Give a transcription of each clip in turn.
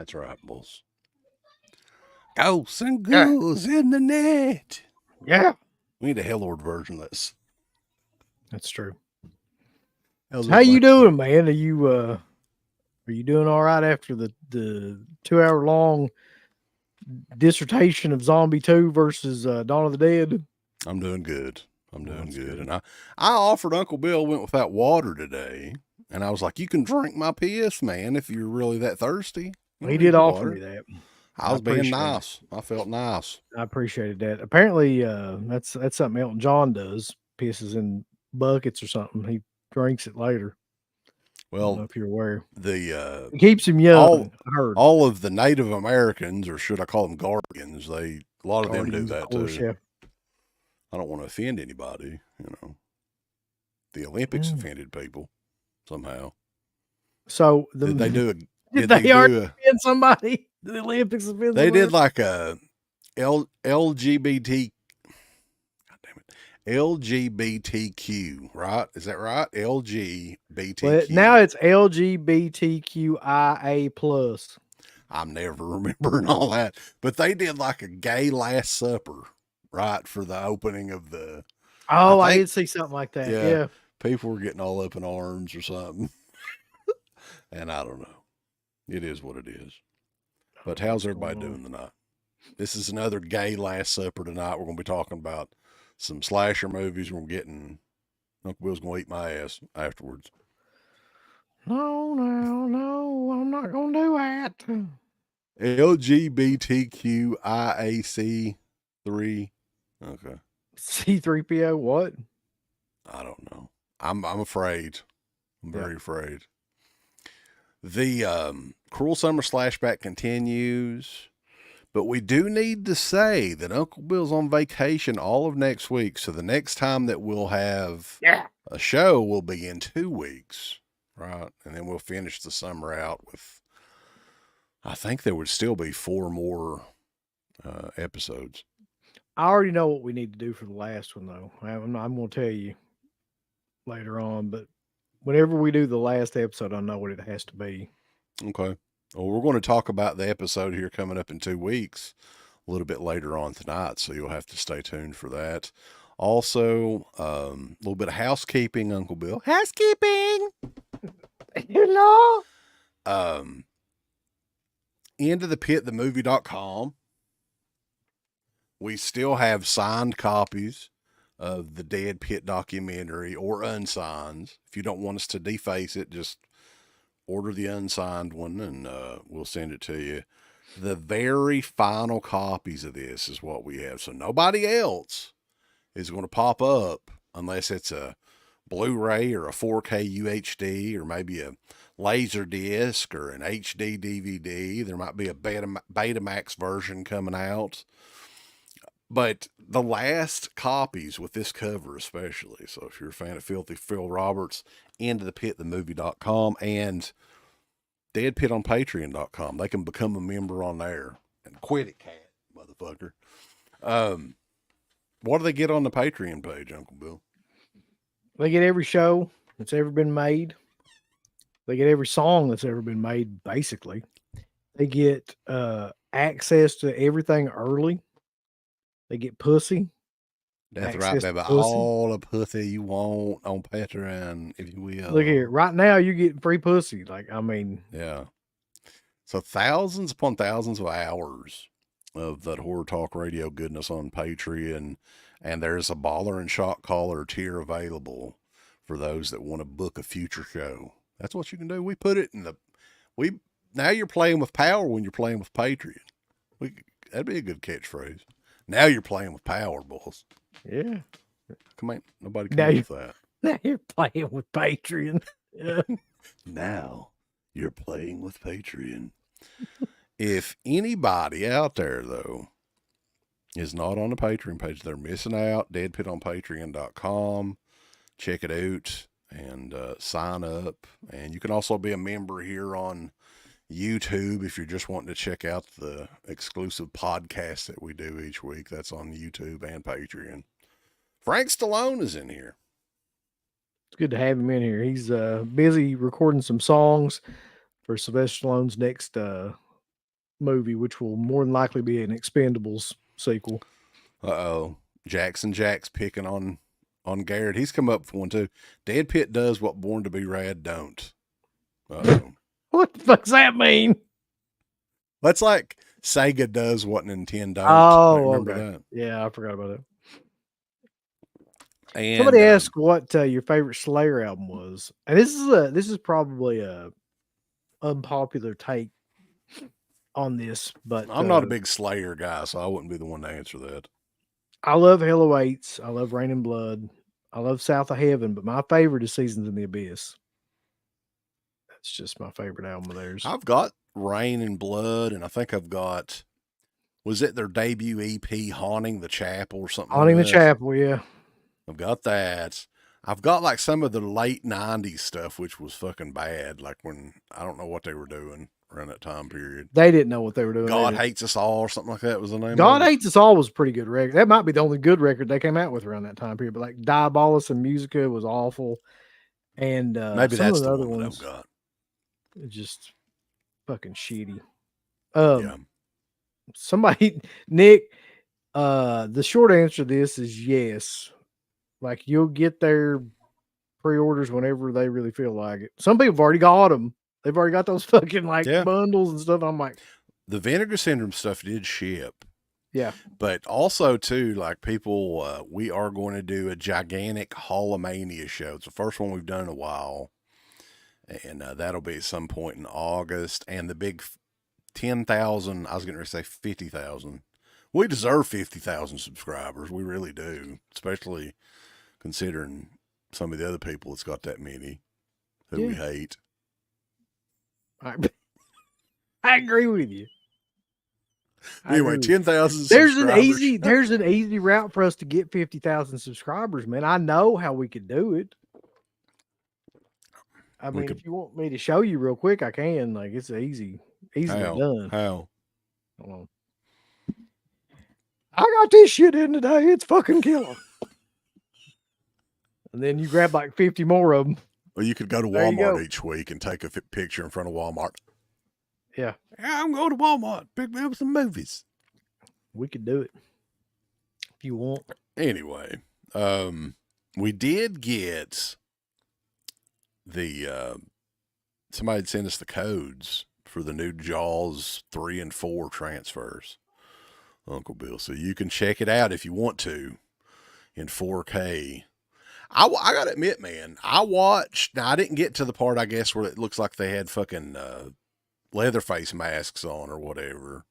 That's right, boss. Ghosts and Yeah. ghouls in the net. Yeah. We need a Hellord version of this. That's true. How's How you everybody? doing, man? Are you doing all right after the 2-hour long dissertation of Zombie 2 versus Dawn of the Dead? I'm doing good. I'm Well, doing that's good. good. And I offered Uncle Bill went without water today. And I was like, you can drink my piss, man, if you're really that thirsty. You He don't did need the offer water. me that. I was being appreciate it. nice. I felt nice. I appreciated that. Apparently, that's something Elton John does. Pisses in buckets or something. He drinks it later. I don't know Well, if you're aware. the It keeps him young. I heard. all of the Native Americans, or should I call them Guardians, a lot of them do Guardians, that of course, too. yeah. I don't want to offend anybody, you know. The Olympics offended people somehow. So Did they do a? Did they already offend somebody? Did the Olympics offend They somebody? did like a LGBT. God damn it, LGBTQ, right? Is that right? LGBTQ. Well, now it's LGBTQIA plus. I'm never remembering all that, but they did like a gay Last Supper, right, for the opening of the. Oh, I did see something like that. Yeah. People were getting all up in arms or something, and I don't know. It is what it is. But how's everybody doing tonight? This is another gay Last Supper tonight. We're going to be talking about some slasher movies. We're getting Uncle Bill's going to eat my ass afterwards. No, I'm not going to do that. LGBTQIAC3. Okay. C3PO, what? I don't know. I'm afraid. I'm very afraid. The Cruel Summer Slashback continues. But we do need to say that Uncle Bill's on vacation all of next week. So the next time that we'll have a show will be in 2 weeks, right? And then we'll finish the summer out with, I think there would still be 4 more episodes. I already know what we need to do for the last one, though. I'm going to tell you later on. But whenever we do the last episode, I know what it has to be. Okay. Well, we're going to talk about the episode here coming up in 2 weeks a little bit later on tonight, so you'll have to stay tuned for that. Also, a little bit of housekeeping, Uncle Bill. Housekeeping! Hello? EndOfThePit.themovie.com. We still have signed copies of the Dead Pit documentary, or unsigned. If you don't want us to deface it, just order the unsigned one and we'll send it to you. The very final copies of this is what we have. So nobody else is going to pop up unless it's a Blu-ray or a 4K UHD or maybe a laser disc or an HD DVD. There might be a Betamax version coming out. But the last copies with this cover especially, so if you're a fan of Filthy Phil Roberts, EndOfThePit.themovie.com and DeadPit on Patreon.com. They can become a member on there. And quit it, cat, motherfucker. What do they get on the Patreon page, Uncle Bill? They get every show that's ever been made. They get every song that's ever been made, basically. They get access to everything early. They get pussy. That's right, baby. All the pussy you want on Patreon, if you will. Look here. Right now, you're getting free pussy. Like, I mean. Yeah. So thousands upon thousands of hours of that Horror Talk Radio goodness on Patreon. And there's a baller and shot caller tier available for those that want to book a future show. That's what you can do. We put it in now you're playing with power when you're playing with Patreon. That'd be a good catchphrase. Now you're playing with power, boss. Yeah. Come on. Nobody can do that. Now you're playing with Patreon. Yeah. Now you're playing with Patreon. If anybody out there, though, is not on the Patreon page, they're missing out. DeadPitOnPatreon.com. Check it out and sign up. And you can also be a member here on YouTube if you're just wanting to check out the exclusive podcast that we do each week. That's on YouTube and Patreon. Frank Stallone is in here. It's good to have him in here. He's busy recording some songs for Sylvester Stallone's next movie, which will more than likely be an Expendables sequel. Jackson Jack's picking on Garrett. He's come up with one too. Dead Pit does what Born to Be Rad don't. What the fuck's that mean? That's like Sega does what Nintendo don't. Oh, Remember okay. that? Yeah, I forgot about it. And somebody asked what your favorite Slayer album was, and this is probably a unpopular take on this, but I'm not a big Slayer guy, so I wouldn't be the one to answer that. I love Hell Awaits. I love Rain and Blood. I love South of Heaven, but my favorite is Seasons in the Abyss. That's just my favorite album of theirs. I've got Rain and Blood, and I think I've got, was it their debut EP, Haunting the Chapel or something? Haunting the Chapel, yeah. I've got that. I've got like some of the late 90s stuff, which was fucking bad. Like when, I don't know what they were doing around that time period. They didn't know what they were doing. God Hates Us All or something like that was the name God of it. Hates Us All was a pretty good record. That might be the only good record they came out with around that time period. But like Diabolus and Musica was awful. And maybe some that's of the other one ones that I've got. Just fucking shitty. Yeah. Somebody, Nick, the short answer to this is yes. Like you'll get their pre-orders whenever they really feel like it. Some people have already got them. They've already got those fucking bundles and stuff. I'm like, the Vinegar Syndrome stuff did ship. Yeah. But also too, like people, we are going to do a gigantic Hallomania show. It's the first one we've done in a while. And that'll be at some point in August. And the big 10,000, I was going to say 50,000. We deserve 50,000 subscribers. We really do. Especially considering some of the other people that's got that many who we hate. I agree with you. Anyway, 10,000 There's an easy route for us to get 50,000 subscribers, man. I know how we could do it. I mean, if you want me to show you real quick, I can. Like, it's easily done. How? Hold on. I got this shit in today. It's fucking killer. And then you grab like 50 more of them. Well, you could go to Walmart each week and take a picture in front of Walmart. Yeah. I'm going to Walmart. Pick me up some movies. We could do it if you want. Anyway, we did get somebody had sent us the codes for the new Jaws 3 and 4 transfers, Uncle Bill. So you can check it out if you want to in 4K. I got to admit, man, now I didn't get to the part, I guess, where it looks like they had fucking Leatherface masks on or whatever.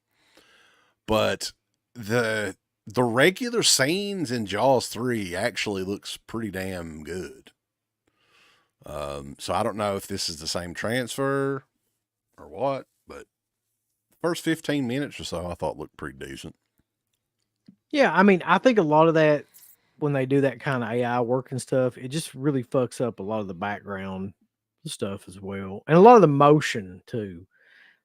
But the regular scenes in Jaws 3 actually looks pretty damn good. So I don't know if this is the same transfer or what, but the first 15 minutes or so I thought looked pretty decent. Yeah, I mean, I think a lot of that, when they do that kind of AI work and stuff, it just really fucks up a lot of the background stuff as well. And a lot of the motion too.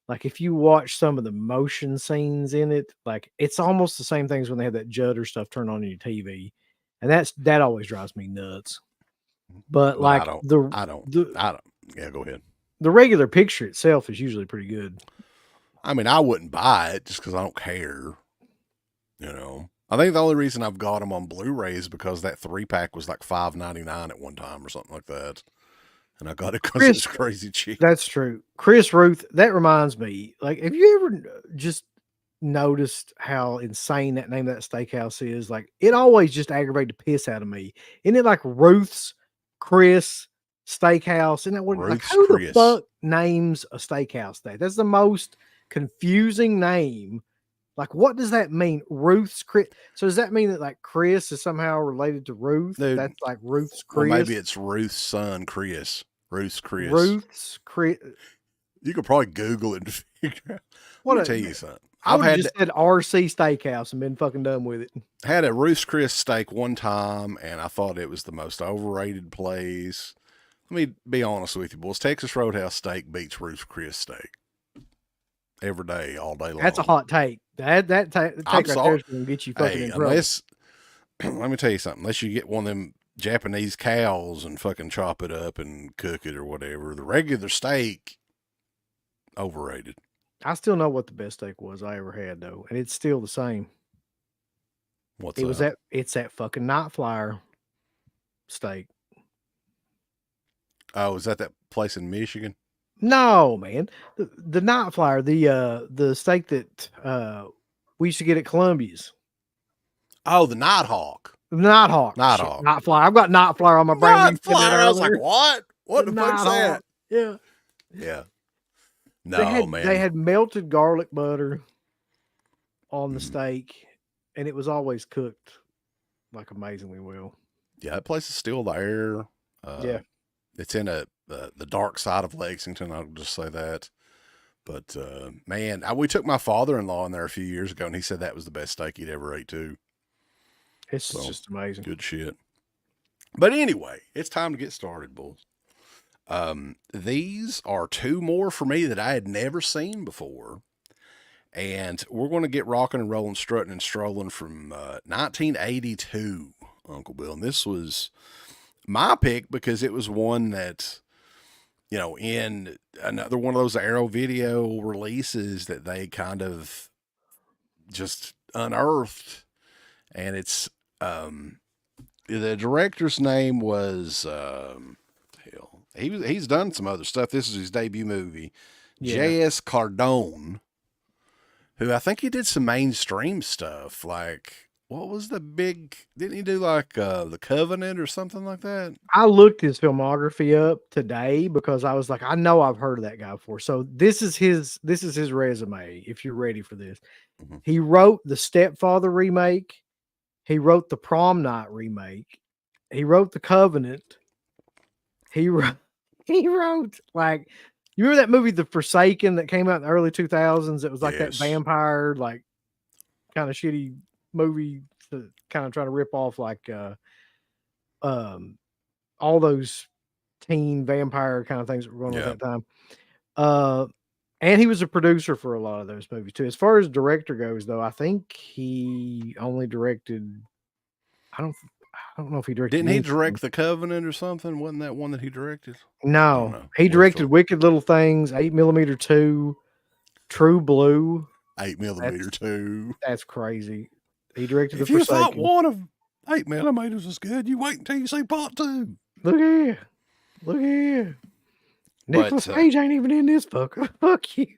Like if you watch some of the motion scenes in it, like it's almost the same things when they have that judder stuff turned on your TV. And that always drives me nuts. But like I don't. Yeah, go ahead. The regular picture itself is usually pretty good. I mean, I wouldn't buy it just because I don't care. You know, I think the only reason I've got them on Blu-ray is because that 3-pack was like $5.99 at one time or something like that. And I got it because it's crazy cheap. That's true. Chris Ruth, that reminds me, like, have you ever just noticed how insane that name of that steakhouse is? Like, it always just aggravated the piss out of me. Isn't it like Ruth's Chris Steakhouse? Isn't that what? Like, who the fuck names a steakhouse that? That's the most confusing name. Like, what does that mean? Ruth's Chris. So does that mean that like Chris is somehow related to Ruth? Dude, that's like Ruth's Chris. Well, maybe it's Ruth's son, Chris. Ruth's Chris. Ruth's Chris. You could probably Google it and figure out. Let me tell you something. I would have just said RC Steakhouse and been fucking done with it. Had a Ruth's Chris steak one time, and I thought it was the most overrated place. Let me be honest with you, boys. Texas Roadhouse steak beats Ruth's Chris steak. Every day, all day long. That's a hot take. That take right there is going to get you fucking in trouble. Let me tell you something. Unless you get one of them Japanese cows and fucking chop it up and cook it or whatever, the regular steak, overrated. I still know what the best steak was I ever had though, and it's still the same. What's It was that? it's that fucking Night Flyer steak. Oh, is that place in Michigan? No, man. The Night Flyer, the steak that we used to get at Columbia's. Oh, the Nighthawk. Nighthawk. Shit, Nighthawk. Night Flyer. I've got Night Flyer on my brain when you said that Nightflyer. I was like, earlier. what? What the fuck's that? Nighthawk. Yeah. Yeah. No, man. They had melted garlic butter on the steak, and it was always cooked like amazingly well. Yeah, that place is still there. Yeah. It's in the dark side of Lexington. I'll just say that. But man, we took my father-in-law in there a few years ago, and he said that was the best steak he'd ever ate too. It's just amazing. Good shit. But anyway, it's time to get started, boys. These are two more for me that I had never seen before. And we're going to get rocking and rolling, strutting and strolling from 1982, Uncle Bill. And this was my pick because it was one that, you know, in another one of those Arrow Video releases that they kind of just unearthed. And it's, the director's name was, he's done some other stuff. This is his debut movie. Yeah. J.S. Cardone, who I think he did some mainstream stuff. Like, what was the big, didn't he do like The Covenant or something like that? I looked his filmography up today because I was like, I know I've heard of that guy before. So this is his resume, if you're ready for this. Mm-hmm. He wrote the Stepfather remake. He wrote the Prom Night remake. He wrote the Covenant. He wrote like, you remember that movie The Forsaken that came out in the early 2000s? It was like that vampire, like kind of shitty movie to kind of try to rip off like all those teen vampire kind of things that were going on at that time. And he was a producer for a lot of those movies too. As far as director goes, though, I think he only directed. I don't know if he directed. Didn't he direct The Covenant or something? Wasn't that one that he directed? No, he directed Wicked Little Things, 8mm 2, True Blue, 8mm 2. That's crazy. He directed If The Forsaken. you thought one of 8mm was good, you wait until you see part 2. Look here. Nicolas Cage ain't even in this fucker. Fuck you.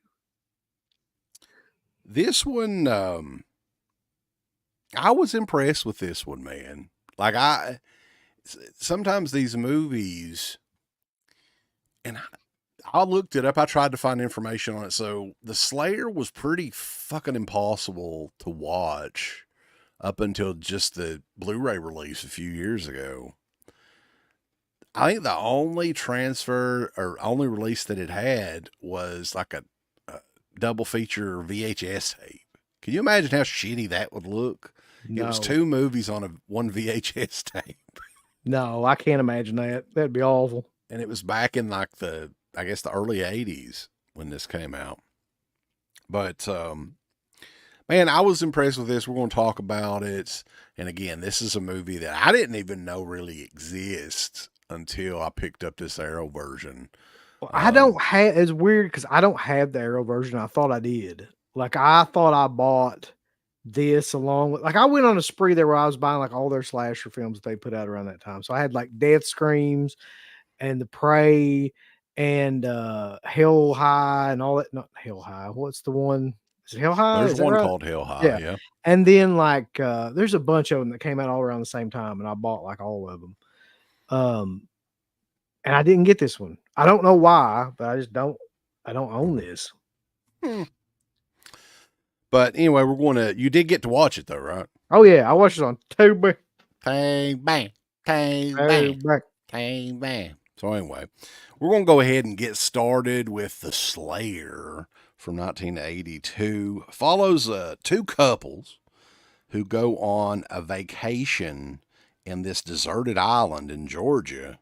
This one, I was impressed with this one, man. Like sometimes these movies, and I looked it up. I tried to find information on it. So The Slayer was pretty fucking impossible to watch up until just the Blu-ray release a few years ago. I think the only transfer or only release that it had was like a double feature VHS tape. Can you imagine how shitty that would look? No. It was 2 movies on one VHS tape. No, I can't imagine that. That'd be awful. And it was back in like the early 80s when this came out. But, man, I was impressed with this. We're going to talk about it. And again, this is a movie that I didn't even know really exists until I picked up this Arrow version. Well, I don't have, it's weird because I don't have the Arrow version. I thought I did. Like, I thought I bought this along with, like, I went on a spree there where I was buying like all their slasher films that they put out around that time. So I had like Death Screams and The Prey and Hell High and all that. Not Hell High. What's the one? Is it Hell High? There's one called Hell High. Yeah. And then like there's a bunch of them that came out all around the same time, and I bought like all of them. And I didn't get this one. I don't know why, but I don't own this. But anyway, you did get to watch it though, right? Oh yeah, I watched it on Tubi. Bang, bang, bang, bang, bang, bang. So anyway, we're going to go ahead and get started with The Slayer from 1982. Follows 2 couples who go on a vacation in this deserted island in Georgia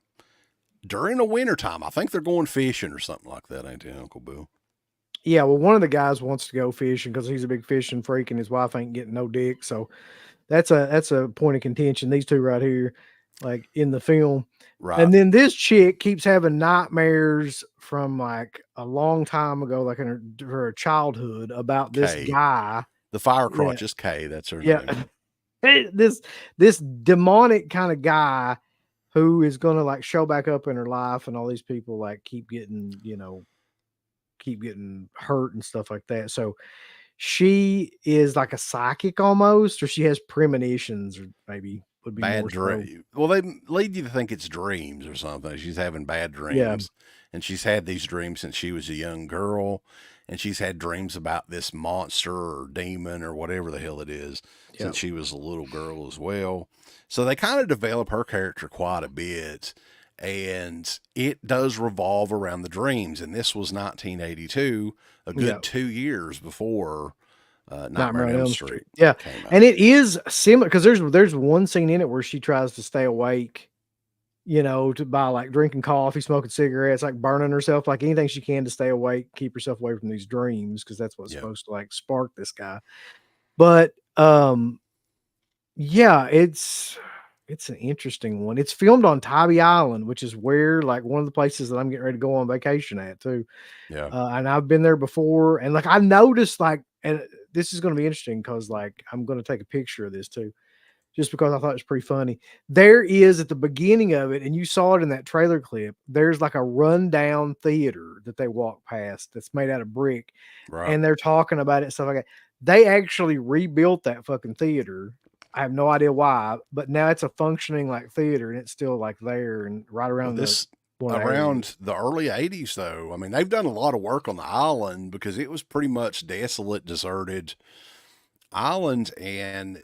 during the wintertime. I think they're going fishing or something like that, ain't they, Uncle Bill? Yeah, well, one of the guys wants to go fishing because he's a big fishing freak and his wife ain't getting no dick. So that's a point of contention. These two right here. like in the film. Right. And then this chick keeps having nightmares from like a long time ago, like in her childhood, about this Kay. guy. The fire Yeah. crotch is Kay. That's her Yeah. name. This demonic kind of guy who is going to like show back up in her life, and all these people like keep getting hurt and stuff like that. So she is like a psychic almost, or she has premonitions, or maybe would be Bad more so. dream. Well, they lead you to think it's dreams or something. She's having bad dreams, and she's had these dreams since she was a young girl, and she's had dreams about this monster or demon or whatever the hell it is since she was a little girl as well. So they kind of develop her character quite a bit, and it does revolve around the dreams. And this was 1982, a good 2 years before Nightmare on Elm Street. Yeah, and it is similar because there's one scene in it where she tries to stay awake, by like drinking coffee, smoking cigarettes, like burning herself, like anything she can to stay awake, keep herself away from these dreams, because that's what's supposed to like spark this guy. But yeah, it's an interesting one. It's filmed on Tybee Island, which is where like one of the places that I'm getting ready to go on vacation at too. Yeah. And I've been there before, and like I noticed like, and this is going to be interesting because like I'm going to take a picture of this too, just because I thought it was pretty funny. There is at the beginning of it, and you saw it in that trailer clip, there's like a rundown theater that they walk past that's made out of brick. Right. And they're talking about it and stuff like that. They actually rebuilt that fucking theater. I have no idea why, but now it's a functioning like theater, and it's still like there and right around around the early 80s though. I mean, they've done a lot of work on the island because it was pretty much desolate, deserted island. And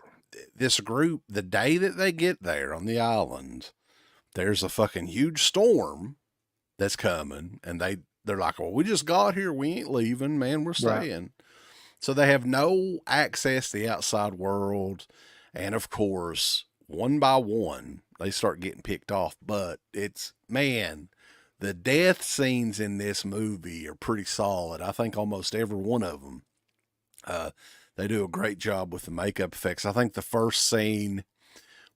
this group, the day that they get there on the island, there's a fucking huge storm that's coming, and they're like, well, we just got here, we ain't leaving, man, we're staying. Right. So they have no access to the outside world. And of course, one by one, they start getting picked off. But the death scenes in this movie are pretty solid. I think almost every one of them. They do a great job with the makeup effects. I think the first scene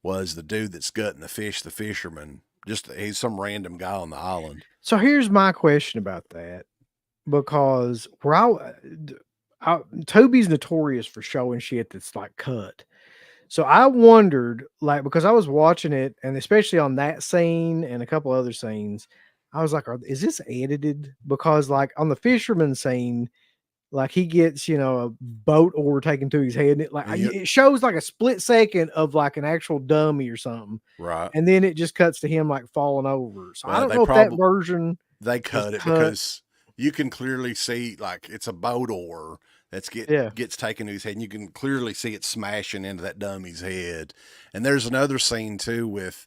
was the dude that's gutting the fish, the fisherman. He's some random guy on the island. So here's my question about that, because Toby's notorious for showing shit that's like cut. So I wondered, like, because I was watching it, and especially on that scene and a couple other scenes, I was like, is this edited? Because like on the fisherman scene, like he gets, a boat oar taken to his head, and it shows like a split second of like an actual dummy or something. Right. And then it just cuts to him like falling over. So I don't know if that version. They cut it because you can clearly see like it's a boat oar gets taken to his head, and you can clearly see it smashing into that dummy's head. And there's another scene too with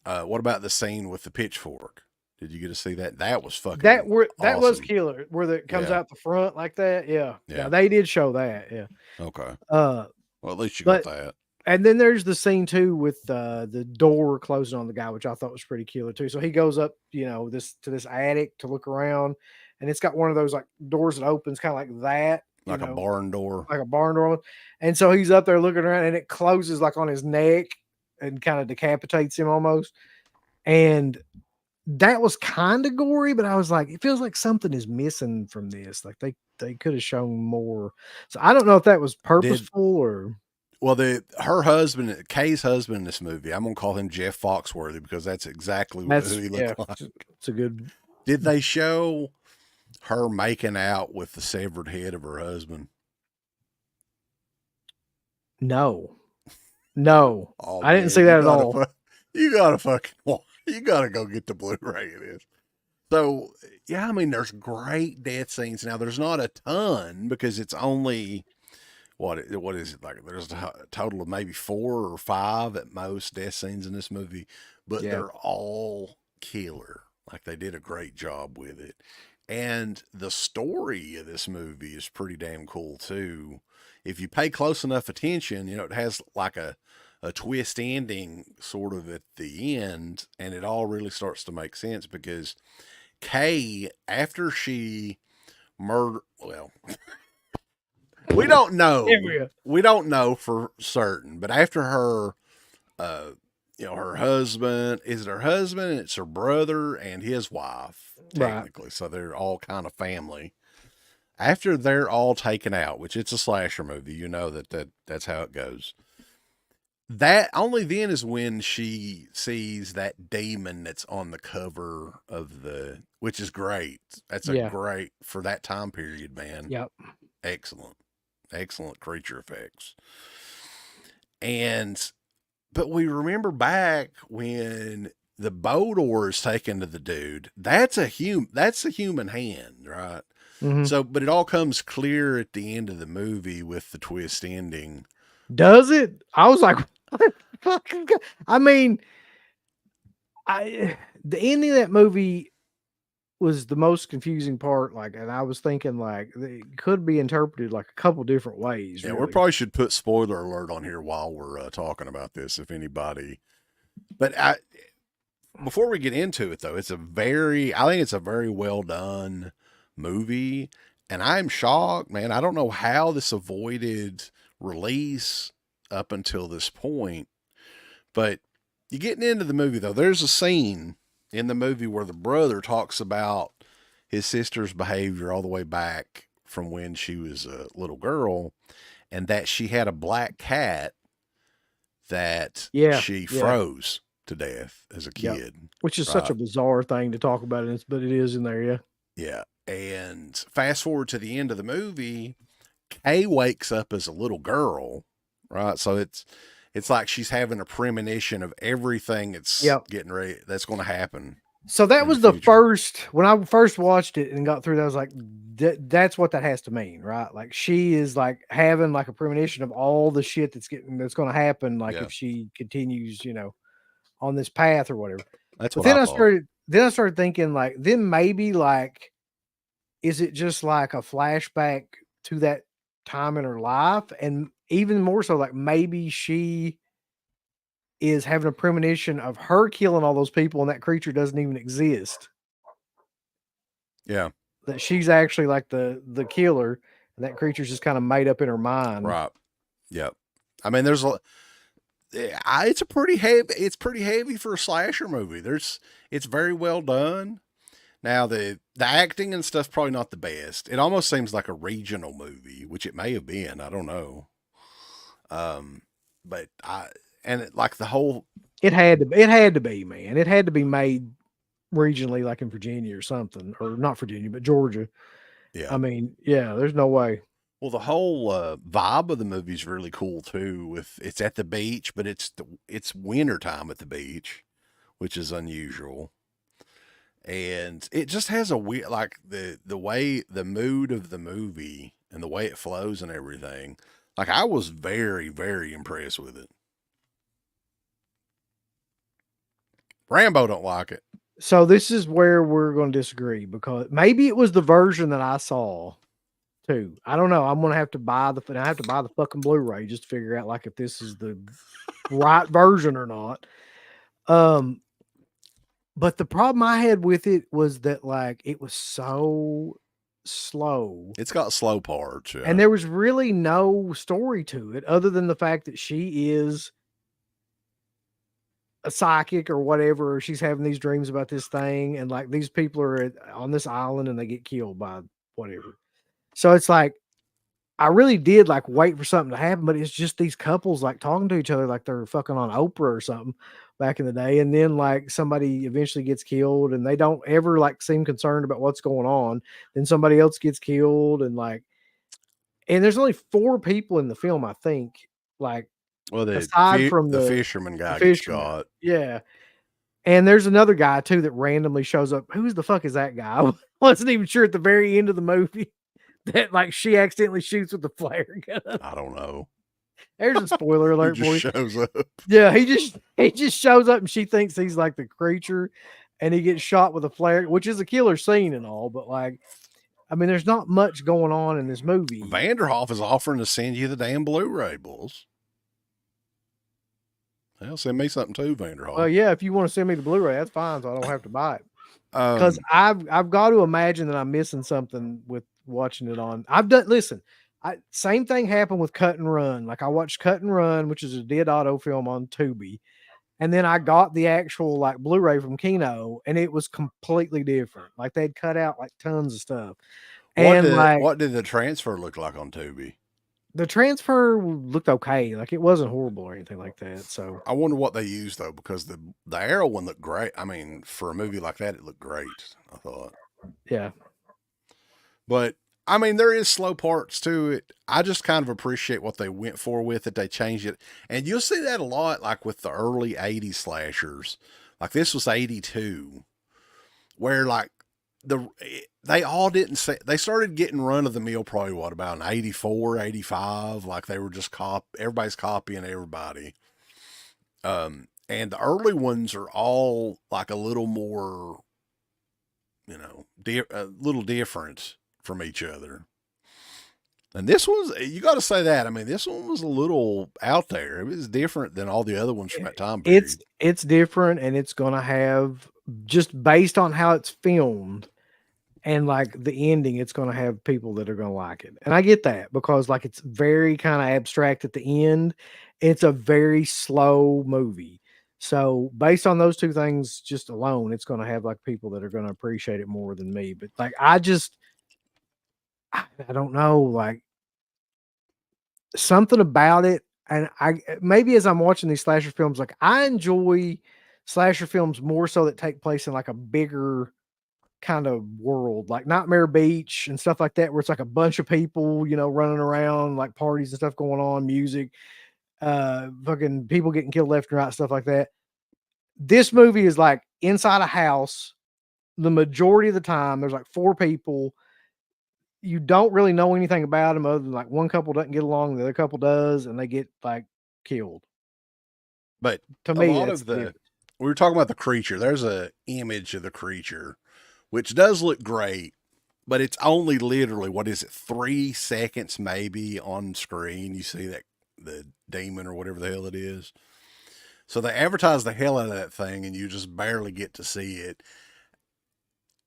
what about the scene with the pitchfork? Did you get to see that? That was fucking that awesome. Was killer, where it comes out the front like that. Yeah, they did show that. Yeah. Okay. Well, at least you got that. And then there's the scene too with the door closing on the guy, which I thought was pretty killer too. So he goes up, to this attic to look around, and it's got one of those like doors that opens kind of like that. Like a barn door. Like a barn door. And so he's up there looking around, and it closes like on his neck and kind of decapitates him almost. And that was kind of gory, but I was like, it feels like something is missing from this. Like they could have shown more. So I don't know if that was purposeful or. Well, her husband, Kay's husband in this movie, I'm going to call him Jeff Foxworthy because that's exactly who he looked like. It's a good. Did they show her making out with the severed head of her husband? No. Oh, I didn't see that at all. You gotta go get the Blu-ray of this. So yeah, I mean, there's great death scenes. Now there's not a ton because it's only what is it like? There's a total of maybe 4 or 5 at most death scenes in this movie, but they're all killer. Like they did a great job with it. And the story of this movie is pretty damn cool too. If you pay close enough attention, it has like a twist ending sort of at the end, and it all really starts to make sense because Kay, after she we don't know. We don't know for certain, but after her her husband, is it her husband? It's her brother and his wife, Right. technically. So they're all kind of family. After they're all taken out, which it's a slasher movie, you know that's how it goes. That only then is when she sees that demon that's on the cover of which is great. That's a great for that time period, man. Yep. Excellent creature effects. But we remember back when the Bodor is taken to the dude. That's a human hand, right? Mm-hmm. So, but it all comes clear at the end of the movie with the twist ending. Does it? I was like, I mean, the ending of that movie was the most confusing part. Like, and I was thinking like it could be interpreted like a couple different ways. Yeah, really. we probably should put spoiler alert on here while we're talking about this, if anybody. But before we get into it, though, I think it's a very well done movie, and I'm shocked, man. I don't know how this avoided release up until this point, but you getting into the movie, though, there's a scene in the movie where the brother talks about his sister's behavior all the way back from when she was a little girl, and that she had a black cat that she froze to death as a kid. Which is such a bizarre thing to talk about, but it is in there, yeah. Yeah. And fast forward to the end of the movie, Kay wakes up as a little girl, right? So it's like she's having a premonition of everything that's getting ready, that's going to happen. So that was the first, when I first watched it and got through that, I was like, that's what that has to mean, right? Like she is like having like a premonition of all the shit that's going to happen. Like if she continues, on this path or whatever. That's but what then I started thinking like, then maybe like, is it just like a flashback to that time in her life? And even more so, like maybe she is having a premonition of her killing all those people and that creature doesn't even exist. Yeah. That she's actually like the killer and that creature's just kind of made up in her mind. Right. Yep. I mean, it's pretty heavy for a slasher movie. It's very well done. Now the acting and stuff probably not the best. It almost seems like a regional movie, which it may have been. I don't know. But it had to be, man. It had to be made regionally, like in Virginia or something, or not Virginia, but Georgia. Yeah. I mean, yeah, there's no way. Well, the whole vibe of the movie is really cool too. It's at the beach, but it's winter time at the beach, which is unusual. And it just has a weird, like the way, the mood of the movie and the way it flows and everything. Like I was very, very impressed with it. Rambo don't like it. So this is where we're going to disagree, because maybe it was the version that I saw too. I don't know. I'm going to have to buy the fucking Blu-ray just to figure out like if this is the right version or not. But the problem I had with it was that like it was so slow. It's got slow parts, yeah. And there was really no story to it other than the fact that she is a psychic or whatever. Or she's having these dreams about this thing, and like these people are on this island and they get killed by whatever. So it's like I really did like wait for something to happen, but it's just these couples like talking to each other like they're fucking on Oprah or something back in the day. And then like somebody eventually gets killed and they don't ever like seem concerned about what's going on. Then somebody else gets killed and there's only 4 people in the film, I think, like, well, aside from the fisherman guy gets shot. Yeah. And there's another guy too that randomly shows up. Who's the fuck is that guy? I wasn't even sure at the very end of the movie that like she accidentally shoots with the flare gun. I don't know. There's a spoiler alert for you. Shows up. Yeah, he just shows up and she thinks he's like the creature, and he gets shot with a flare, which is a killer scene and all, but like, I mean, there's not much going on in this movie. Vanderhoff is offering to send you the damn Blu-ray, Bulls. Well, send me something too, Vanderhoff. Well, yeah, if you want to send me the Blu-ray, that's fine, so I don't have to buy it. Because I've got to imagine that I'm missing something with watching it on. Same thing happened with Cut and Run. Like I watched Cut and Run, which is a Dead Auto film on Tubi, And then I got the actual like Blu-ray from Kino, and it was completely different. Like they'd cut out like tons of stuff. And like What did the transfer look like on Tubi? the transfer looked okay. Like it wasn't horrible or anything like that. So I wonder what they used though, because the Arrow one looked great. I mean, for a movie like that, it looked great, I thought. yeah. But I mean, there is slow parts to it. I just kind of appreciate what they went for with it. They changed it, and you'll see that a lot, like with the early '80s slashers. Like this was '82, where like they all didn't say, they started getting run of the mill probably what, about in '84, '85. Like they were just everybody's copying everybody. And the early ones are all like a little more, a little different from each other. And this was, you got to say that. I mean, this one was a little out there. It was different than all the other ones from that time period. It's different, and it's going to have, just based on how it's filmed and like the ending, it's going to have people that are going to like it. And I get that, because like it's very kind of abstract at the end. It's a very slow movie. So based on those two things just alone, it's going to have like people that are going to appreciate it more than me. But like, I don't know, like something about it. And maybe as I'm watching these slasher films, like I enjoy slasher films more so that take place in like a bigger kind of world, like Nightmare Beach and stuff like that, where it's like a bunch of people, running around, like parties and stuff going on, music, fucking people getting killed left and right, stuff like that. This movie is like inside a house. The majority of the time, there's like 4 people. You don't really know anything about them other than like one couple doesn't get along, the other couple does, and they get like killed. But to a me, lot of we were talking about the creature. There's a image of the creature, which does look great, but it's only literally, 3 seconds maybe on screen. You see that the demon or whatever the hell it is. So they advertise the hell out of that thing, and you just barely get to see it.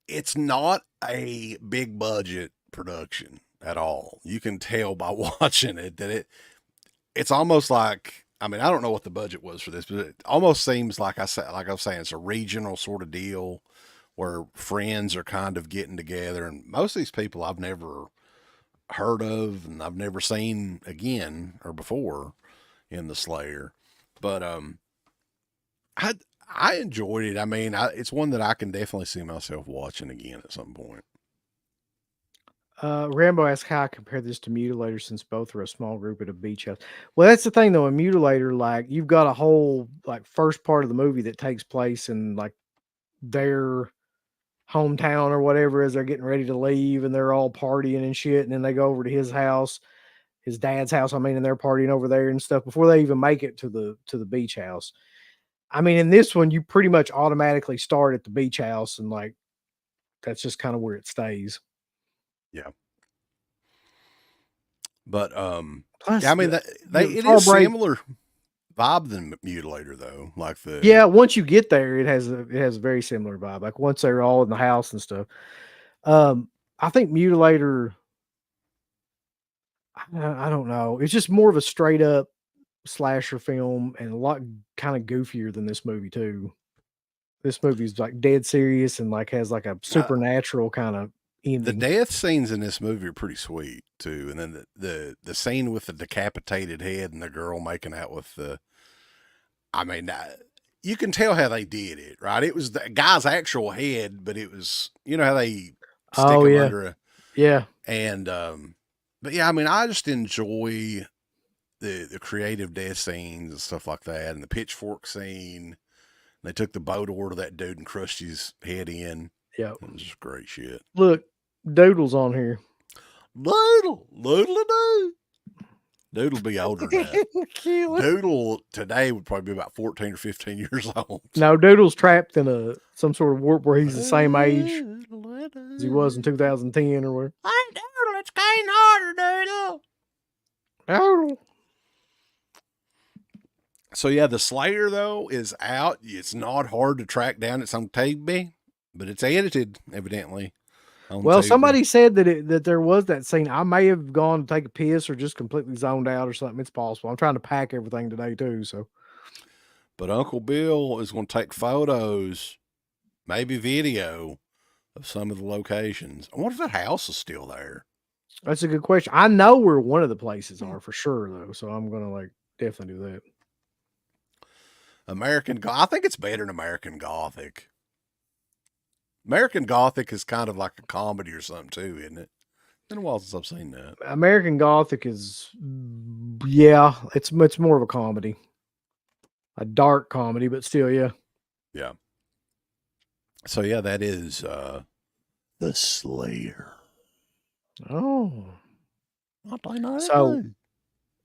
It's not a big budget production at all. You can tell by watching it that it's almost like, I mean, I don't know what the budget was for this, but it almost seems like I was saying, it's a regional sort of deal where friends are kind of getting together, and most of these people I've never heard of and I've never seen again or before in the Slayer. But I enjoyed it. I mean, it's one that I can definitely see myself watching again at some point. Rambo asks how I compare this to Mutilator, since both are a small group at a beach house. Well, that's the thing though. In Mutilator, like you've got a whole like first part of the movie that takes place in like their hometown or whatever, as they're getting ready to leave, and they're all partying and shit. And then they go over to his house, his dad's house, and they're partying over there and stuff before they even make it to the beach house. I mean, in this one, you pretty much automatically start at the beach house, and like that's just kind of where it stays. Yeah. But Plus, I mean, it is similar vibe than Mutilator though. Like once you get there, it has a very similar vibe. Like once they're all in the house and stuff. I think Mutilator, I don't know. It's just more of a straight up slasher film, and a lot kind of goofier than this movie too. This movie's like dead serious and like has like a supernatural kind of ending. The death scenes in this movie are pretty sweet too, and then the scene with the decapitated head and the girl making out with you can tell how they did it, right? It was the guy's actual head, but it was, how they stick him under and but yeah, I mean, I just enjoy the creative death scenes and stuff like that, and the pitchfork scene. They took the boat over to that dude and crushed his head in. Yeah, it was just great shit. Look, Doodle's on here. Doodle'll be older now. Doodle today would probably be about 14 or 15 years old. No, Doodle's trapped in some sort of warp where he's the same age as he was in 2010 or where. I'm Doodle. It's getting harder, Doodle. So yeah, the Slayer though is out. It's not hard to track down. It's on Tubi, but it's edited evidently. Well, somebody said that there was that scene. I may have gone to take a piss or just completely zoned out or something. It's possible. I'm trying to pack everything today too. So, But Uncle Bill is going to take photos, maybe video, of some of the locations. I wonder if that house is still there. That's a good question. I know where one of the places are for sure, though. So I'm going to like definitely do that. I think it's better than American Gothic. American Gothic is kind of like a comedy or something too, isn't it? It's been a while since I've seen that. American Gothic is, yeah, it's much more of a comedy, a dark comedy, but still, yeah. Yeah. So yeah, that is The Slayer. Oh. So So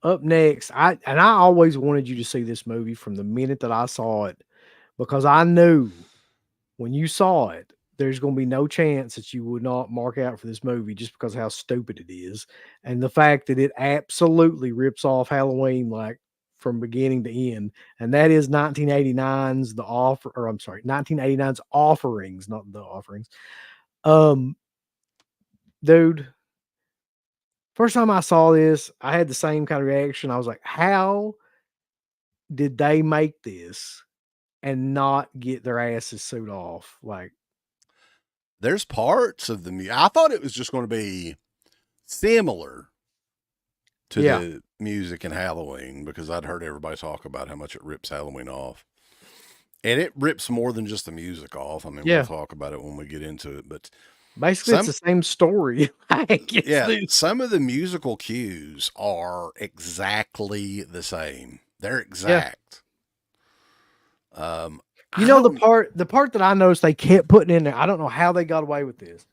up next, I always wanted you to see this movie from the minute that I saw it, because I knew when you saw it, there's going to be no chance that you would not mark out for this movie just because of how stupid it is. And the fact that it absolutely rips off Halloween like from beginning to end. And that is 1989's 1989's Offerings, not The Offerings. Dude, first time I saw this, I had the same kind of reaction. I was like, how did they make this and not get their asses sewed off? Like, there's parts of the music. I thought it was just going to be similar to the music in Halloween because I'd heard everybody talk about how much it rips Halloween off. And it rips more than just the music off. I mean, we'll talk about it when we get into it, but basically it's the same story. Some of the musical cues are exactly the same. They're exact. The part that I noticed they kept putting in there, I don't know how they got away with this,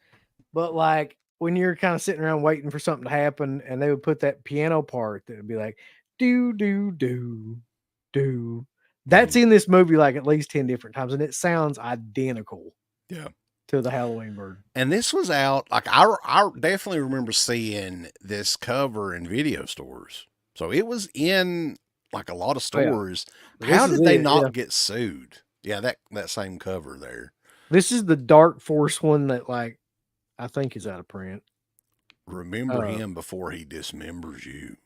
but like when you're kind of sitting around waiting for something to happen and they would put that piano part that would be like, do, do, do, do. That's in this movie like at least 10 different times, and it sounds identical. Yeah. To the Halloween bird. And this was out, like, I definitely remember seeing this cover in video stores. So it was in, like, a lot of stores. Oh, yeah. How did they not get sued? Yeah, that same cover there. This is the Dark Force one that, like, I think is out of print. Remember him before he dismembers you.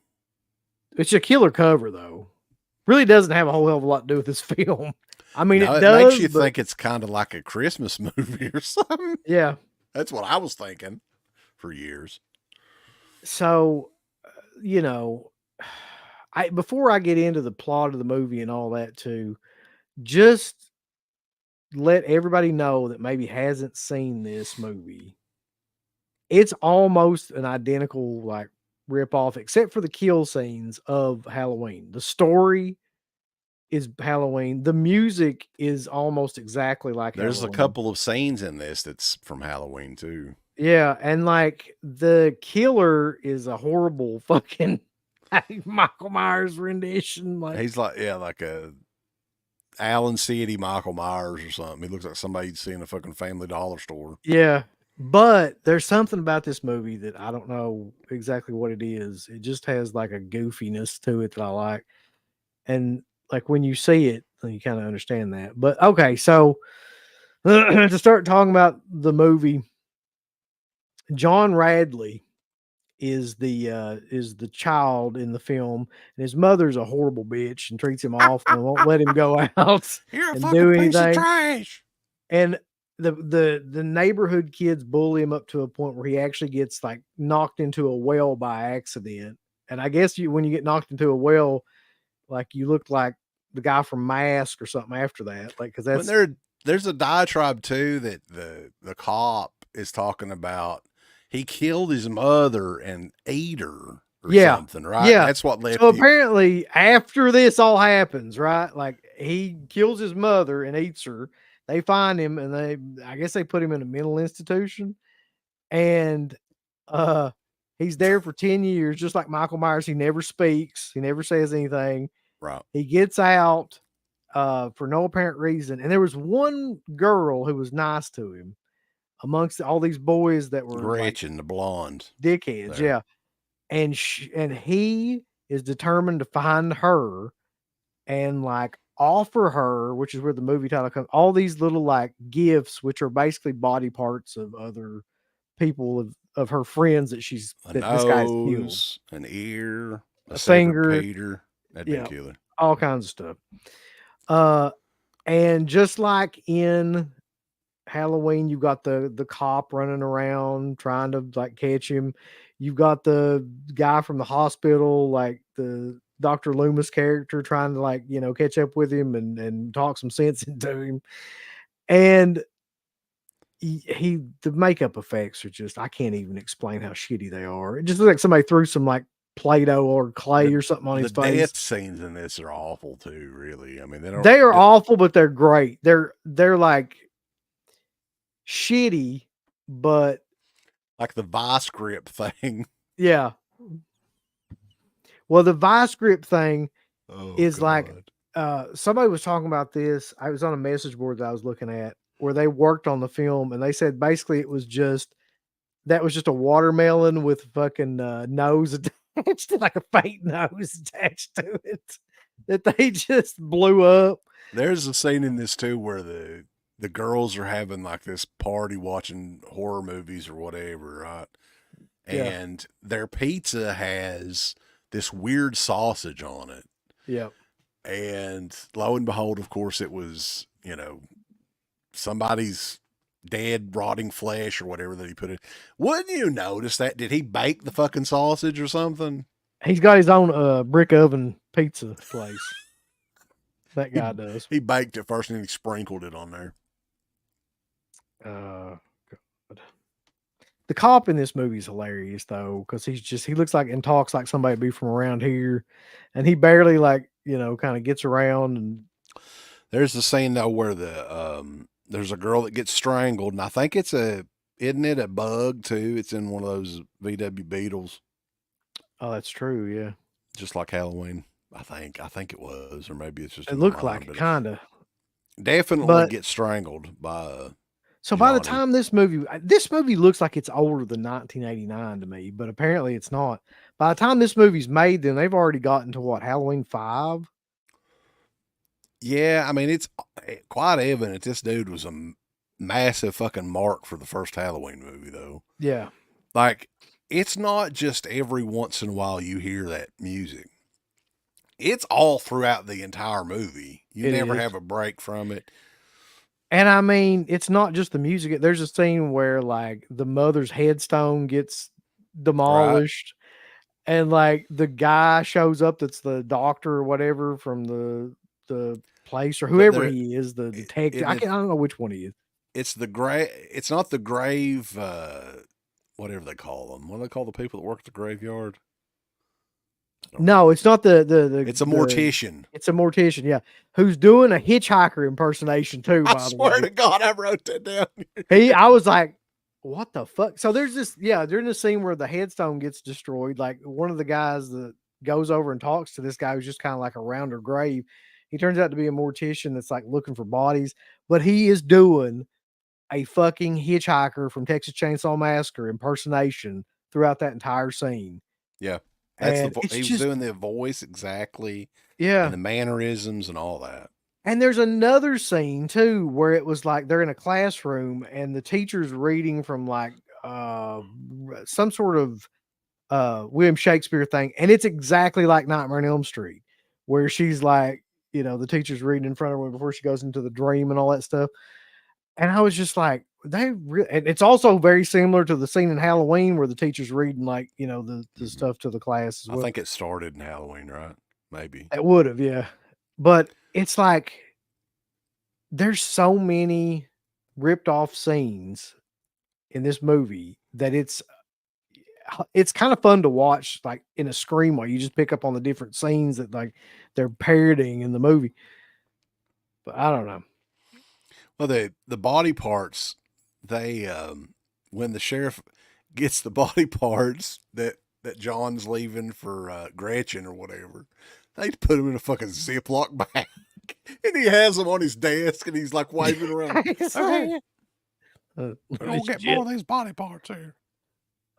It's a killer cover, though. Really doesn't have a whole hell of a lot to do with this film. I mean, it does. Makes you think it's kind of like a Christmas movie or something. Yeah. That's what I was thinking for years. So, before I get into the plot of the movie and all that too, just let everybody know that maybe hasn't seen this movie. It's almost an identical, like, rip off, except for the kill scenes of Halloween. The story is Halloween. The music is almost exactly like There's Halloween. A couple of scenes in this that's from Halloween too. Yeah, and like the killer is a horrible fucking Michael Myers rendition. Like he's like a Alan City Michael Myers or something. He looks like somebody you'd see in a fucking Family Dollar store. Yeah. But there's something about this movie that I don't know exactly what it is. It just has like a goofiness to it that I like. And like when you see it, you kind of understand that. But okay, so to start talking about the movie, John Radley is the child in the film, and his mother's a horrible bitch and treats him awful and won't let him go out and do anything. Piece of trash. And the neighborhood kids bully him up to a point where he actually gets like knocked into a well by accident. And I guess when you get knocked into a well, like you look like the guy from Mask or something after that. Like, cause that's there's a diatribe too that the cop is talking about. He killed his mother and ate her or something, right? Yeah. That's what led. So apparently after this all happens, right? Like he kills his mother and eats her. They find him and I guess they put him in a mental institution, and he's there for 10 years, just like Michael Myers. He never speaks. He never says anything. Right. He gets out for no apparent reason. And there was one girl who was nice to him amongst all these boys that were Gretchen, like, the blonde dickheads. There. Yeah. And he is determined to find her and like offer her, which is where the movie title comes, all these little like gifts, which are basically body parts of other people of her friends that this guy's killed. An ear, a finger, Peter. That'd be killer. All kinds of stuff. Uh, and just like in Halloween, you got the cop running around trying to like catch him. You've got the guy from the hospital, like the Dr. Loomis character, trying to like catch up with him and talk some sense into him. And the makeup effects are just I can't even explain how shitty they are. It just looks like somebody threw some like Play-Doh or clay The or something on the his face. death scenes in this are awful too. Really, I mean they don't. They are awful, but they're great. They're like shitty, but Like the vice grip thing. yeah. Well, the vice grip thing Oh is like God. somebody was talking about this. I was on a message board that I was looking at where they worked on the film, and they said basically it was just that was just a watermelon with fucking nose attached, like a fake nose attached to it, that they just blew up. There's a scene in this too where the girls are having like this party watching horror movies or whatever, right? Yeah, And their pizza has this weird sausage on it. yeah. And lo and behold, of course, it was, somebody's dead, rotting flesh or whatever that he put in. Wouldn't you notice that? Did he bake the fucking sausage or something? He's got his own brick oven pizza place. That He, guy does. he baked it first and then he sprinkled it on there. God. The cop in this movie is hilarious though, because he looks like and talks like somebody be from around here, and he barely like kind of gets around and There's the scene though where there's a girl that gets strangled, and I think isn't it a bug too? It's in one of those VW Beetles, oh, that's true, yeah. just like Halloween. I think it was, or maybe it's just It in my looked mind, like it but kind of, definitely but gets strangled by so by the Johnny. time this movie looks like it's older than 1989 to me, but apparently it's not. By the time this movie's made, then they've already gotten to what, Halloween 5? Yeah, I mean it's quite evident this dude was a massive fucking mark for the first Halloween movie, though. Yeah, Like, it's not just every once in a while you hear that music. It's all throughout the entire movie. You it never is. have a break from it. And I mean, it's not just the music. There's a scene where like the mother's headstone gets Right? demolished, and like the guy shows up that's the doctor or whatever from the place or But whoever there he is, the detective. and I don't know which one he is. it's the grave. It's not the grave. Whatever they call them. What do they call the people that work at the graveyard? I don't No, know. it's not It's a mortician. it's a mortician, yeah, who's doing a hitchhiker impersonation too, I by the swear way. to God, I wrote that down. I was like, what the fuck? So there's this, yeah, during the scene where the headstone gets destroyed, like one of the guys that goes over and talks to this guy who's just kind of like around her grave. He turns out to be a mortician that's like looking for bodies, but he is doing a fucking hitchhiker from Texas Chainsaw Massacre impersonation throughout that entire scene. Yeah, that's And it's he was just, doing the voice exactly, and yeah. the mannerisms and all that. And there's another scene too where it was like they're in a classroom and the teacher's reading from like some sort of William Shakespeare thing, and it's exactly like Nightmare on Elm Street, where she's like, the teacher's reading in front of her before she goes into the dream and all that stuff. And I was just like, and it's also very similar to the scene in Halloween where the teacher's reading like, the stuff to the class as I well. think it started in Halloween, right? Maybe. It would have, yeah. But it's like there's so many ripped off scenes in this movie that it's kind of fun to watch, like in a scream while you just pick up on the different scenes that like they're parodying in the movie. But I don't know. Well, the body parts, they when the sheriff gets the body parts that John's leaving for Gretchen or whatever, they put him in a fucking Ziploc bag, and he has them on his desk, and he's like waving around. Okay, we're gonna get more of these body parts here.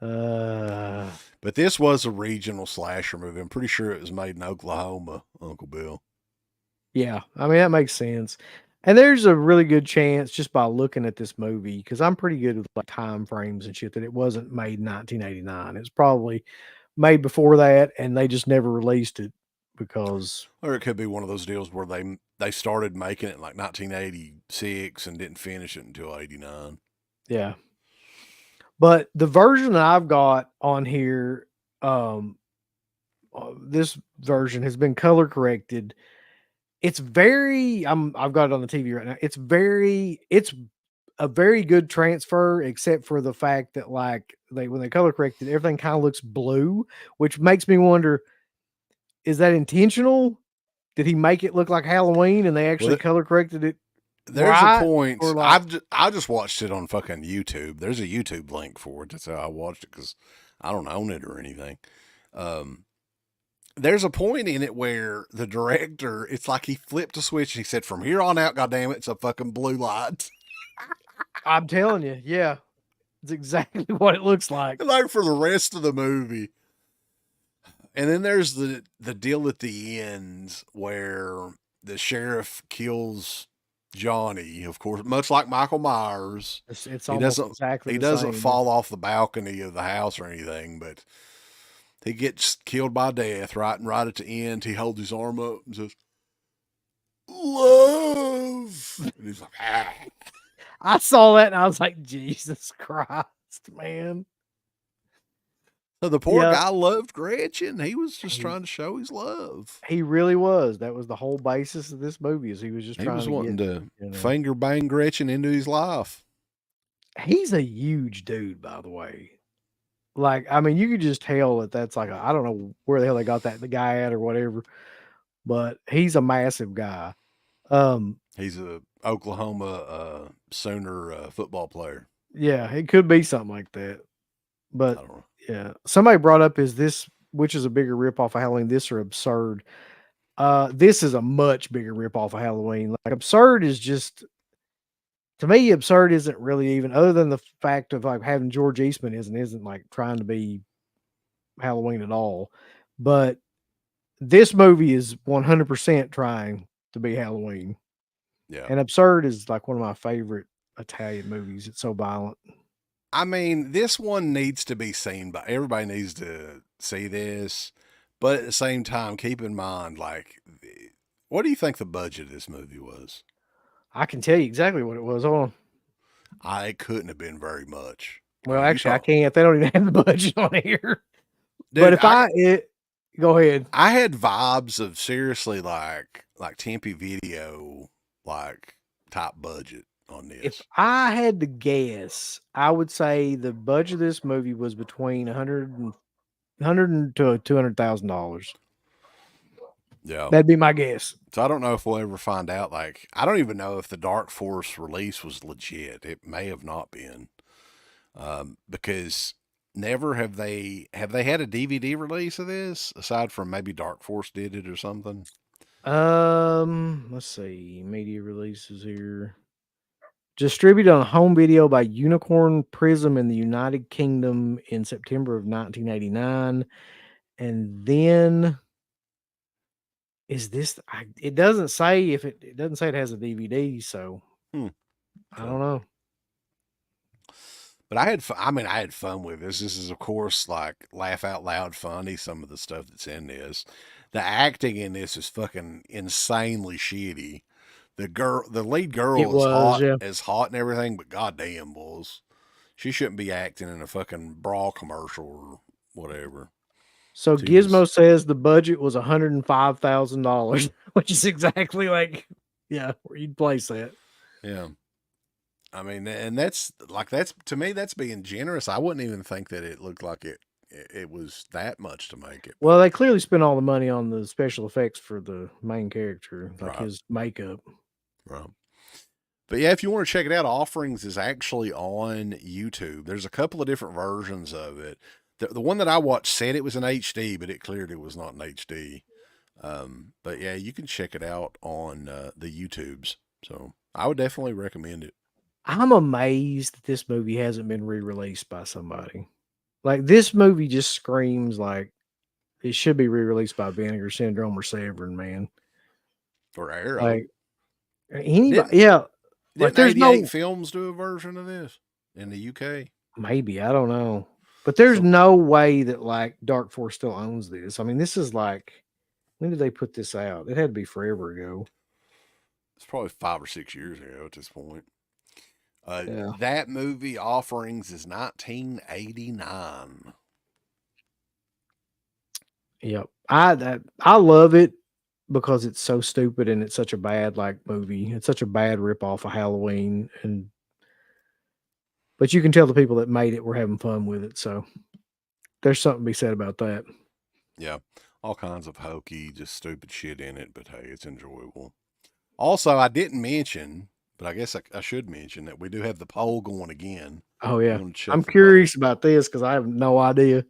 But this was a regional slasher movie. I'm pretty sure it was made in Oklahoma, Uncle Bill. Yeah, I mean that makes sense. And there's a really good chance just by looking at this movie, because I'm pretty good with like time frames and shit, that it wasn't made in 1989. It's probably made before that, and they just never released it because, Or it could be one of those deals where they started making it in like 1986 and didn't finish it until 89. yeah. But the version that I've got on here, this version has been color corrected. It's very, I've got it on the TV right now. It's a very good transfer, except for the fact that like when they color corrected, everything kind of looks blue, which makes me wonder, is that intentional? Did he make it look like Halloween and they actually color corrected it? There's a Right? point. Or like, I just watched it on fucking YouTube. There's a YouTube link for it. That's how I watched it because I don't own it or anything. There's a point in it where the director, it's like he flipped a switch and he said, "From here on out, goddamn it, it's a fucking blue light." I'm telling you, yeah, it's exactly what it looks like. Like for the rest of the movie. And then there's the deal at the end where the sheriff kills Johnny, of course, much like Michael Myers. It's almost exactly he the doesn't same. fall off the balcony of the house or anything, but he gets killed by death, right? And right at the end, he holds his arm up and says, "Love." And he's like, ah. I saw that and I was like, Jesus Christ, man. So the poor guy loved Gretchen. He was just trying to show his love. He really was. That was the whole basis of this movie. Is he was just wanting to finger bang Gretchen into his life. He's a huge dude, by the way. Like, I mean, you could just tell that that's like I don't know where the hell they got the guy at or whatever, but he's a massive guy. He's a Oklahoma Sooner football player. Yeah, it could be something like that. But yeah, somebody brought up, is this, which is a bigger ripoff of Halloween, this or Absurd? This is a much bigger ripoff of Halloween. Like Absurd is just, to me, Absurd isn't really even, other than the fact of like having George Eastman isn't like trying to be Halloween at all. But this movie is 100% trying to be Halloween. Yeah. And Absurd is like one of my favorite Italian movies. It's so violent. I mean, this one needs to be seen by everybody. Needs to see this, but at the same time, keep in mind, like, what do you think the budget of this movie was? I can tell you exactly what it was. Hold on. It couldn't have been very much. Well, actually, I can't. They don't even have the budget on here. Dude, but if go ahead. I had vibes of seriously like Tempe Video, like top budget on this. If I had to guess, I would say the budget of this movie was between $100 to $200,000. Yeah, that'd be my guess. So I don't know if we'll ever find out. Like, I don't even know if the Dark Force release was legit. It may have not been, because never have they had a DVD release of this aside from maybe Dark Force did it or something. Let's see, media releases here. Distributed on home video by Unicorn Prism in the United Kingdom in September of 1989. And then is this, it doesn't say if it doesn't say it has a DVD, so I don't know. But I had fun with this. This is, of course, like laugh out loud funny, some of the stuff that's in this. The acting in this is fucking insanely shitty. The lead girl is hot and everything, but goddamn, bulls, she shouldn't be acting in a fucking bra commercial or whatever. So Gizmo says the budget was $105,000, which is exactly like, yeah, where you'd place that. Yeah. I mean, and that's to me, that's being generous. I wouldn't even think that it looked like it was that much to make it. Well, they clearly spent all the money on the special effects for the main character, like his makeup. Right. But yeah, if you want to check it out, Offerings is actually on YouTube. There's a couple of different versions of it. The one that I watched said it was in HD, but it clearly was not in HD. But yeah, you can check it out on the YouTubes. So I would definitely recommend it. I'm amazed that this movie hasn't been re-released by somebody. Like, this movie just screams like it should be re-released by Vinegar Syndrome or Severin, man. Or Arrow. Like, anybody, yeah. Like, there's no films do a version of this in the UK. Maybe, I don't know. But there's no way that like Dark Force still owns this. I mean, this is like When did they put this out? It had to be forever ago. It's probably 5 or 6 years ago at this point. Yeah. That movie Offerings is 1989. Yep. I love it because it's so stupid and it's such a bad movie. It's such a bad rip off of Halloween, but you can tell the people that made it were having fun with it. So there's something to be said about that. Yeah, all kinds of hokey, just stupid shit in it, but hey, it's enjoyable. Also, I didn't mention, but I guess I should mention that we do have the poll going again. Oh You yeah. want to check I'm the curious about this because I have no idea.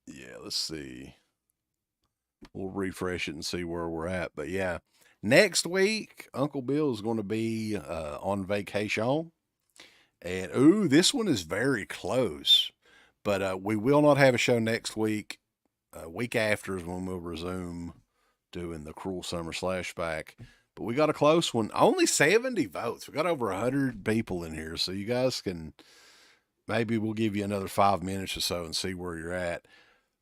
Yeah, let's see. We'll refresh it and see where we're at. But yeah, next week, Uncle Bill is going to be on vacation. And ooh, this one is very close. But we will not have a show next week. Week after is when we'll resume doing the Cruel Summer Slashback. But we got a close one. Only 70 votes. We got over 100 people in here. So you guys can, maybe we'll give you another 5 minutes or so and see where you're at.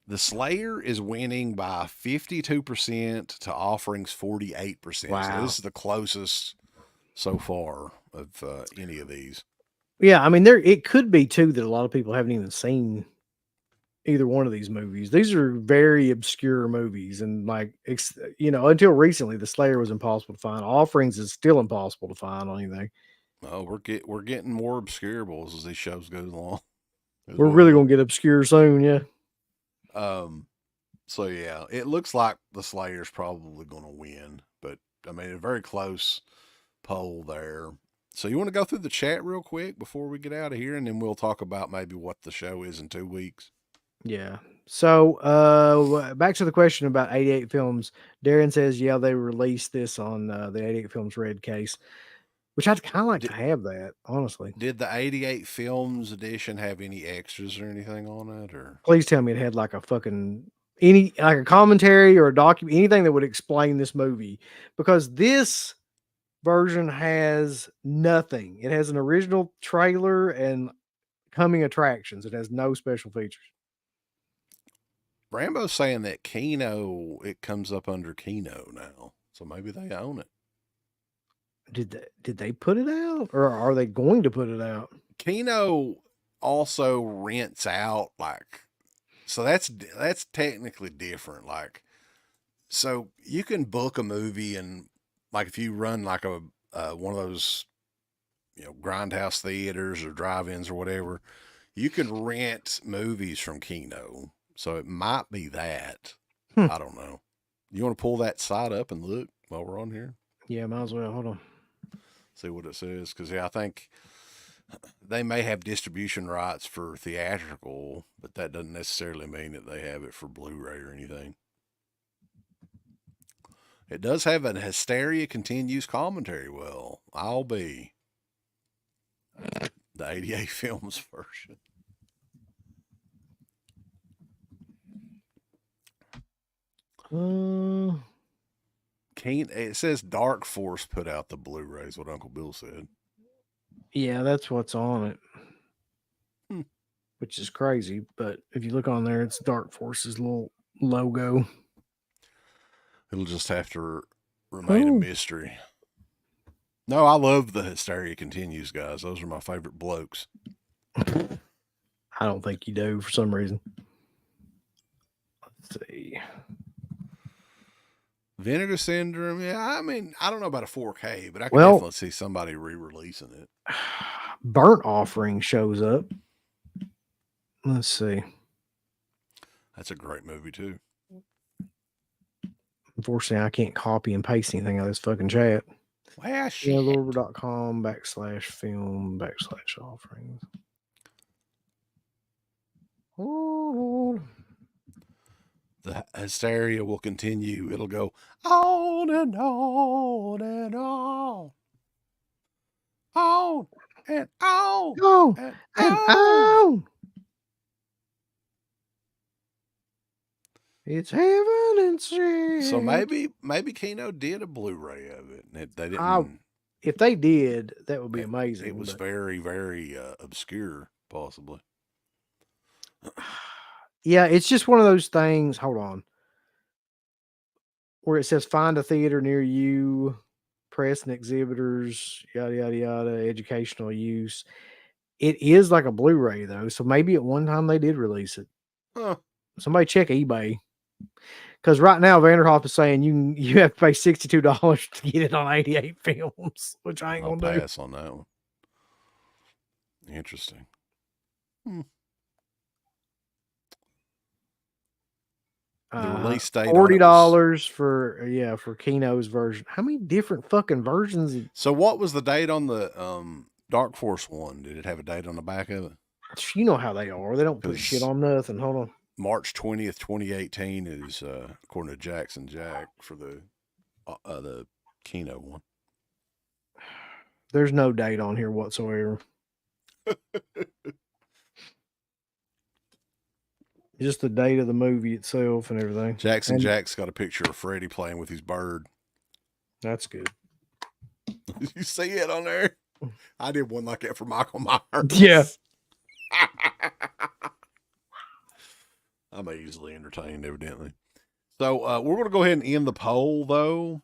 The Slayer is winning by 52% to Offerings 48%. Wow. So this is the closest so far of any of these. Yeah, I mean, it could be too that a lot of people haven't even seen either one of these movies. These are very obscure movies, and until recently, The Slayer was impossible to find. Offerings is still impossible to find on anything. Oh, we're getting more obscurables as these shows go along. We're really gonna get obscure soon, yeah. So yeah, it looks like the Slayer's probably going to win, but I mean, a very close poll there. So you want to go through the chat real quick before we get out of here, and then we'll talk about maybe what the show is in 2 weeks. Yeah. So back to the question about 88 Films. Darren says, yeah, they released this on the 88 Films Red case, which I'd kind of like to have that, honestly. Did the 88 Films edition have any extras or anything on it? Or please tell me it had like a fucking a commentary or a document, anything that would explain this movie, because this version has nothing. It has an original trailer and coming attractions. It has no special features. Rambo's saying that Kino, it comes up under Kino now, so maybe they own it. Did they put it out, or are they going to put it out? Kino also rents out so that's technically different. So you can book a movie, and if you run like a one of those grindhouse theaters or drive-ins or whatever, you can rent movies from Kino. So it might be that. I don't know. You want to pull that site up and look while we're on here? Yeah, might as well. Hold on. See what it says, because I think they may have distribution rights for theatrical, but that doesn't necessarily mean that they have it for Blu-ray or anything. It does have an Hysteria Continues commentary. Well, I'll be the 88 Films version. It says Dark Force put out the Blu-rays, what Uncle Bill said. Yeah, that's what's on it. Which is crazy, but if you look on there, it's Dark Force's little logo. It'll just have to remain a mystery. No, I love the Hysteria Continues guys. Those are my favorite blokes. I don't think you do for some reason. Let's see. Vinegar Syndrome. Yeah, I mean, I don't know about a 4K, but I can definitely see somebody re-releasing it. Burnt Offering shows up. Let's see. That's a great movie too. Unfortunately, I can't copy and paste anything out of this fucking chat. Well, shit. Lorber.com/film/offerings. Oh. The hysteria will continue. It'll go on and on and on. On and on. Oh, and on. It's heaven and shit. So maybe Kino did a Blu-ray of it. They didn't. If they did, that would be amazing. It was very, very obscure, possibly. Yeah, it's just one of those things. Hold on. where it says find a theater near you, press and exhibitors, yada yada yada, educational use. It is like a Blu-ray though, so maybe at one time they did release it. Huh. Somebody check eBay. Because right now Vanderhoff is saying you have to pay $62 to get it on 88 films, which I ain't I'll gonna do. pass on that one. Interesting. The release date $40 for Kino's version. How many different fucking versions? So what was the date on the Dark Force one? Did it have a date on the back of it? You know how they are. They don't put shit on nothing. Hold on. March 20th, 2018 is according to Jackson Jack for the Kino one. There's no date on here whatsoever. Just the date of the movie itself and everything. Jack's got a picture of Freddie playing with his bird. That's good. Did you see it on there? I did one like that for Michael Myers. Yeah. I'm easily entertained, evidently. So we're going to go ahead and end the poll, though.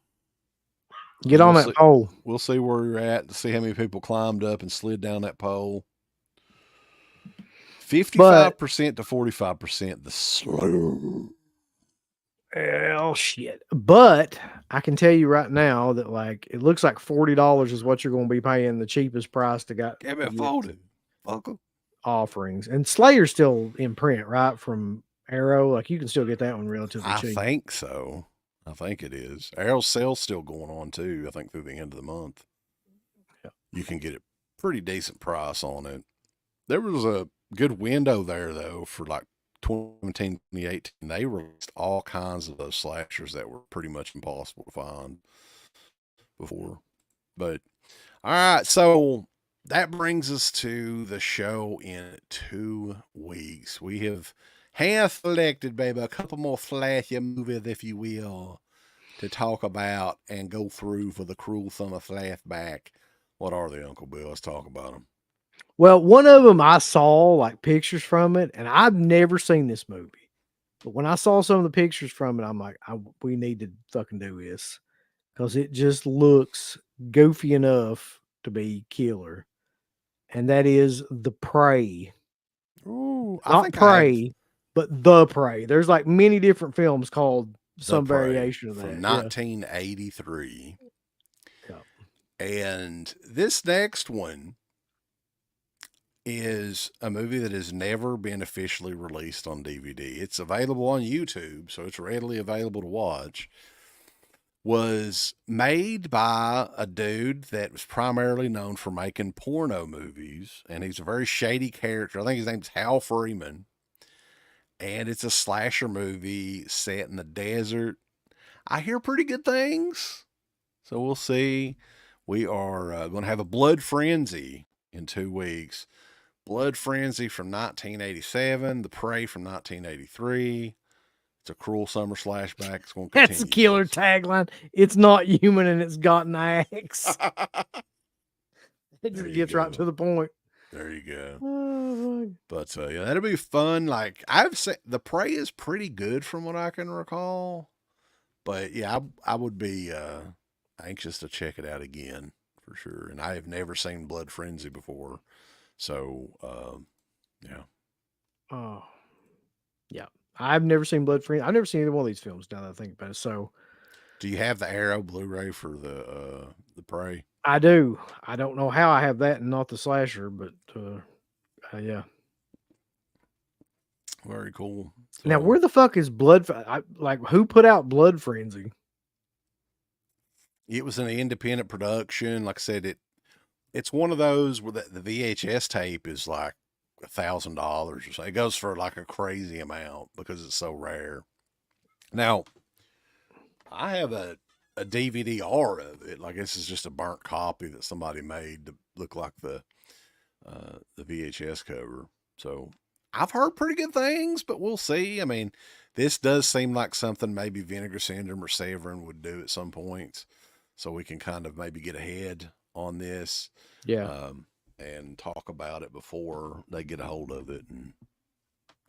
Get on that pole. We'll see where you're at to see how many people climbed up and slid down that pole. 55% to 45%. The slow. Well, shit. But I can tell you right now that like it looks like $40 is what you're going to be paying the cheapest price to get. Give me a folded. Offerings. And Slayer's still in print, right? From Arrow. Like you can still get that one relatively cheap. I think so. I think it is. Arrow's sale's still going on too. I think through the end of the month. Yeah. You can get a pretty decent price on it. There was a good window there though for like 2017, 2018. They released all kinds of those slashers that were pretty much impossible to find before. But all right, so that brings us to the show in 2 weeks. We have hand-selected, baby, a couple more flashy movies, if you will, to talk about and go through for the Cruel Summer Slashback. What are they, Uncle Bill? Let's talk about them. Well, one of them I saw like pictures from it, and I've never seen this movie. But when I saw some of the pictures from it, I'm like, we need to fucking do this because it just looks goofy enough to be killer. And that is The Prey. Ooh, not Prey, but The Prey. There's like many different films called some variation of that. From 1983. Yeah. And this next one is a movie that has never been officially released on DVD. It's available on YouTube, so it's readily available to watch. Was made by a dude that was primarily known for making porno movies, and he's a very shady character. I think his name's Hal Freeman, and it's a slasher movie set in the desert. I hear pretty good things, so we'll see. We are going to have a Blood Frenzy in 2 weeks. Blood Frenzy from 1987, The Prey from 1983. It's a Cruel Summer Slashback. It's going to continue. That's a killer tagline. It's not human and it's got an axe. It just gets right to the point. There you go. Oh, but yeah, that'll be fun. Like I've said, The Prey is pretty good from what I can recall. But yeah, I would be anxious to check it out again for sure. And I have never seen Blood Frenzy before. So, yeah. Oh, yeah. I've never seen Blood Frenzy. I've never seen either one of these films now that I think about it. So, do you have the Arrow Blu-ray for the Prey? I do. I don't know how I have that and not the slasher, but yeah. Very cool. So, now, where the fuck is Blood? Like, who put out Blood Frenzy? It was an independent production. Like I said, it's one of those where the VHS tape is like $1,000 or so. It goes for like a crazy amount because it's so rare. Now, I have a DVD-R of it. Like this is just a burnt copy that somebody made to look like the VHS cover. So I've heard pretty good things, but we'll see. I mean, this does seem like something maybe Vinegar Syndrome or Severin would do at some points. So we can kind of maybe get ahead on this. Yeah. And talk about it before they get a hold of it, and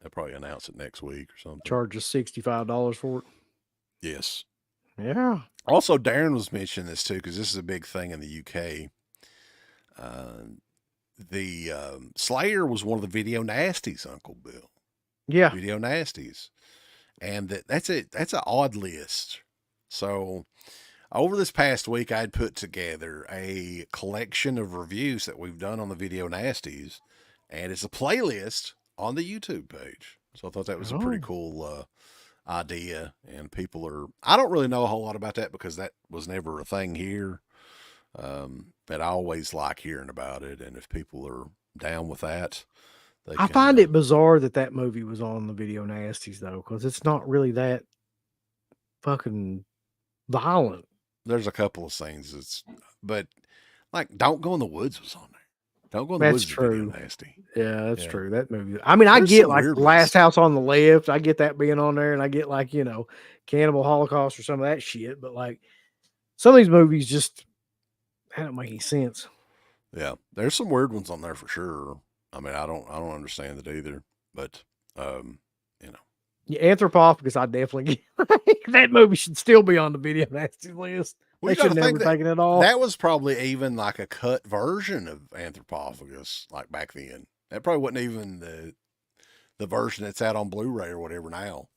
they'll probably announce it next week or something. Charge us $65 for it. Yes. Yeah. Also, Darren was mentioning this too, because this is a big thing in the UK. Uh, the Slayer was one of the Video Nasties, Uncle Bill. Yeah. Video Nasties. And that's an odd list. So over this past week, I'd put together a collection of reviews that we've done on the Video Nasties, and it's a playlist on the YouTube page. So I thought that was a pretty Oh. cool idea. And I don't really know a whole lot about that because that was never a thing here. But I always like hearing about it. And if people are down with that, I find it bizarre that movie was on the Video Nasties, though, because it's not really that fucking violent. There's a couple of scenes but like Don't Go in the Woods was on there. Don't Go in the That's Woods true. is Video Nasty. Yeah, that's Yeah. true. That movie. I mean, I There's get some like weird Last ones. House on the Left. I get that being on there, and I get like, Cannibal Holocaust or some of that shit. But like some of these movies just don't make any sense. Yeah, there's some weird ones on there for sure. I mean, I don't understand it either. But Yeah, Anthropophagus, I definitely get. That movie should still be on the Video Nasty list. we They should never taken it off. That was probably even like a cut version of Anthropophagus, like back then. That probably wasn't even the version that's out on Blu-ray or whatever now.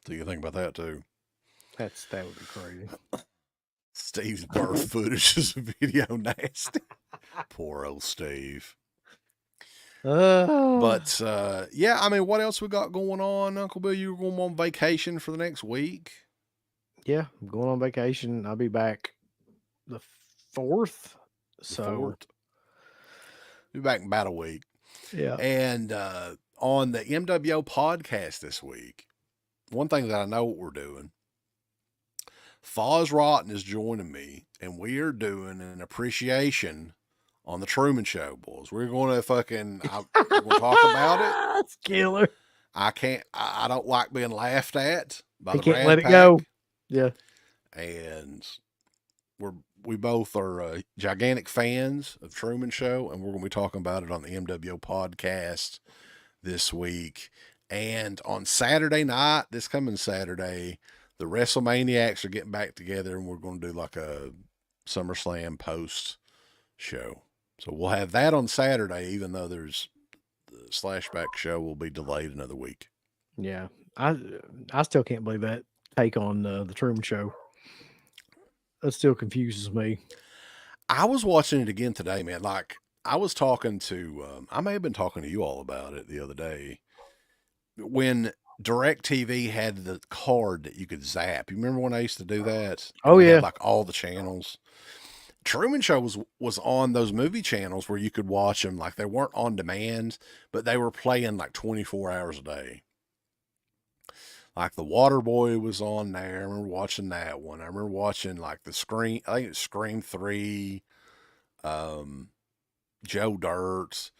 So you think about that too. That would be crazy. Steve's birth footage is Video Nasty. Poor old Steve. But yeah, I mean, what else we got going on, Uncle Bill? You're going on vacation for the next week? Yeah, I'm going on vacation. I'll be back the 4th. Be back in about a week. Yeah. And on the MWO podcast this week, one thing that I know what we're doing, Foz Rotten is joining me, and we are doing an appreciation on the Truman Show, boys. We're going to we're going to talk about it. That's killer. I don't like being laughed at by the can't Brad let it Pack. go. Yeah. And we both are gigantic fans of Truman Show, and we're going to be talking about it on the MWO podcast this week. And on Saturday night, this coming Saturday, the WrestleManiacs are getting back together, and we're going to do like a SummerSlam post show. So we'll have that on Saturday, even though the Slashback show will be delayed another week. Yeah. I still can't believe that take on the Truman Show. That still confuses me. I was watching it again today, man. Like, I was talking to, I may have been talking to you all about it the other day. When DirecTV had the card that you could zap. You remember when I used to do that? Oh, yeah. Had, like, all the channels. Truman Show was on those movie channels where you could watch them. Like, they weren't on demand, but they were playing like 24 hours a day. Like The Waterboy was on there. I remember watching that one. I remember watching like I think it was Scream 3, Joe Dirt,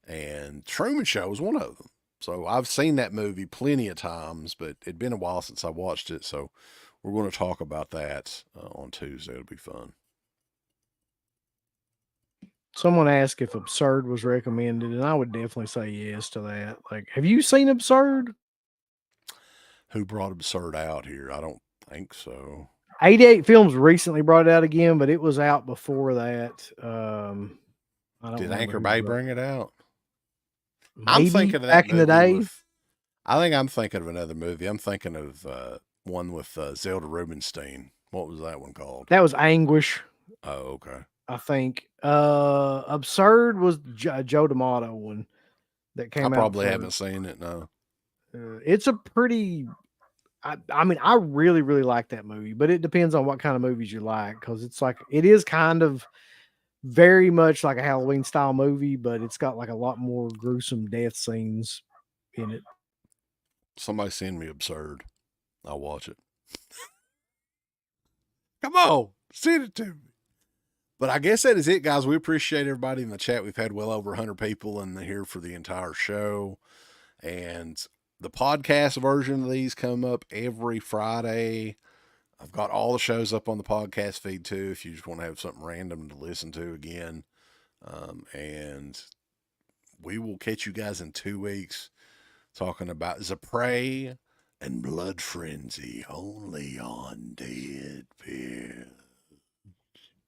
and Truman Show was one of them. So I've seen that movie plenty of times, but it'd been a while since I watched it. So we're going to talk about that on Tuesday. It'll be fun. Someone asked if Absurd was recommended, and I would definitely say yes to that. Like, have you seen Absurd? Who brought Absurd out here? I don't think so. 88 Films recently brought it out again, but it was out before that. Did Anchor Bay bring it out? Maybe I'm thinking of that back in the day. I think I'm thinking of another movie. I'm thinking of one with Zelda Rubinstein. What was that one called? That was Anguish. Oh, okay. I think Absurd was Joe D'Amato one that came out. I probably haven't seen it. No. It's a pretty. I mean, I really, really like that movie, but it depends on what kind of movies you like, because it is kind of very much like a Halloween style movie, but it's got like a lot more gruesome death scenes in it. Somebody send me Absurd. I'll watch it. Come on, send it to me. But I guess that is it, guys. We appreciate everybody in the chat. We've had well over 100 people in here for the entire show. And the podcast version of these come up every Friday. I've got all the shows up on the podcast feed too, if you just want to have something random to listen to again. And we will catch you guys in 2 weeks talking about Zapre and blood frenzy only on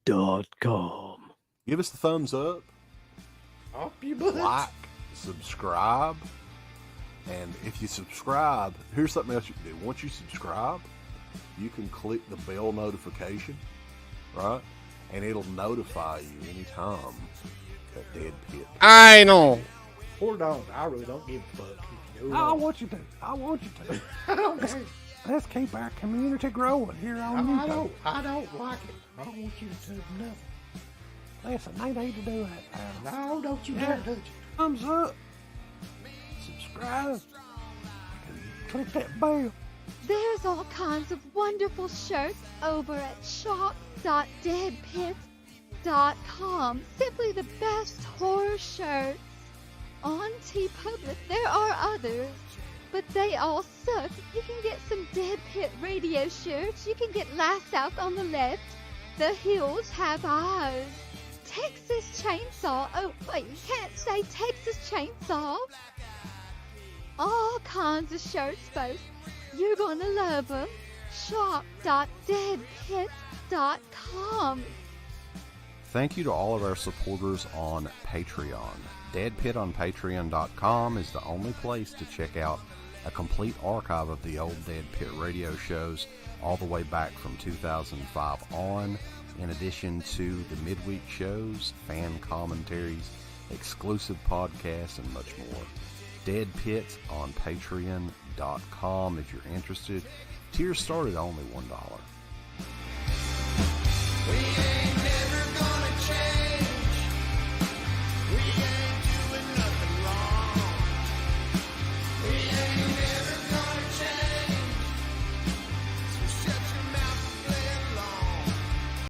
DeadPit.com. Give us the thumbs up, Up your butt. like, subscribe, and if you subscribe, here's something else you can do. Once you subscribe, you can click the bell notification, right? And it'll notify you anytime that Dead Pit. I know. Or don't. I really don't give a fuck. If you do or I don't. want you to. I want you to. I don't care. Let's keep our community growing here on YouTube. I don't like it. I don't want you to touch nothing. Listen, they need to do that. No, don't you dare touch it. Thumbs up. Subscribe. Click that bell. There's all kinds of wonderful shirts over at shop.deadpit.com. Simply the best horror shirts. On TeePublic, there are others, but they all suck. You can get some Dead Pit Radio shirts. You can get Last South on the Left. The Hills Have Eyes. Texas Chainsaw. Oh, wait, you can't say Texas Chainsaw. All kinds of shirts, folks. You're gonna love them. Shop.deadpit.com. Thank you to all of our supporters on Patreon. Dead Pit on Patreon.com is the only place to check out a complete archive of the old Dead Pit radio shows all the way back from 2005 on, in addition to the midweek shows, fan commentaries, exclusive podcasts, and much more. Dead Pit on Patreon.com if you're interested. Tiers start at only $1.